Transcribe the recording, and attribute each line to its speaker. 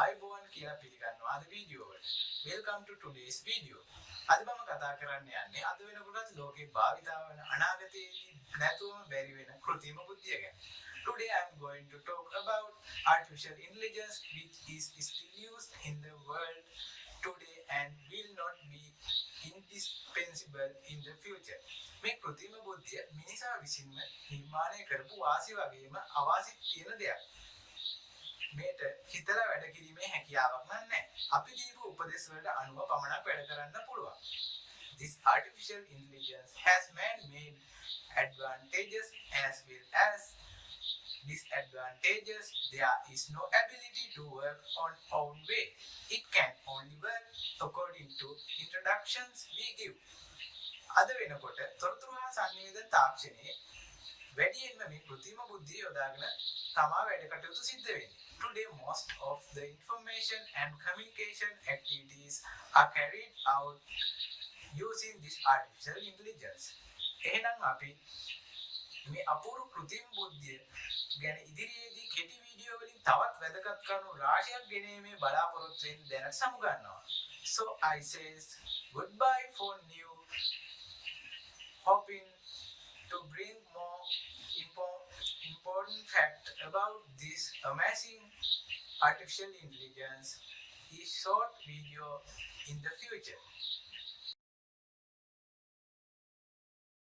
Speaker 1: අයිබෝන් කියලා පිළිගන්නවා අද වීඩියෝ වලට. Welcome to today's video. අද මම කතා කරන්න යන්නේ අද වෙනකොට ලෝකේ භාවිතා වන අනාගතයේදී නැතුවම බැරි වෙන කෘත්‍රිම බුද්ධිය ගැන. Today I am going to talk about artificial intelligence which is still used in the world today and will not be indispensable in the future. මේ කෘත්‍රිම බුද්ධිය මිනිසා විසින්ම නිර්මාණය කරපු වාසි වගේම අවාසි තියෙන දෙයක්. මේට හිතලා වැඩ කිරීමේ හැකියාවක් නැහැ. අපි දීපු උපදෙස් වලට අනුව පමණක් වැඩ කරන්න පුළුවන්. This artificial intelligence has man-made advantages as well as disadvantages. There is no ability to work on own way. It can only work according to instructions we give. අද වෙනකොට තොරතුරු හා සංවේදන තාක්ෂණයේ වැඩියෙන්ම මේ කෘත්‍රිම බුද්ධිය යොදාගෙන තමා වැඩ කටයුතු සිද්ධ වෙන්නේ. Today, most of the information and communication activities are carried out using this artificial intelligence. එහෙනම් අපි මේ අපූර්ව කෘත්‍රිම බුද්ධිය ගැන ඉදිරියේදී කෙටි වීඩියෝ වලින් තවත් වැදගත් කරුණු රාශියක් ගෙනීමේ බලාපොරොත්තු වෙන දැනට සමුගන්නවා. So I says goodbye for new, hoping to bring more important fact about this amazing artificial intelligence is short video in the future.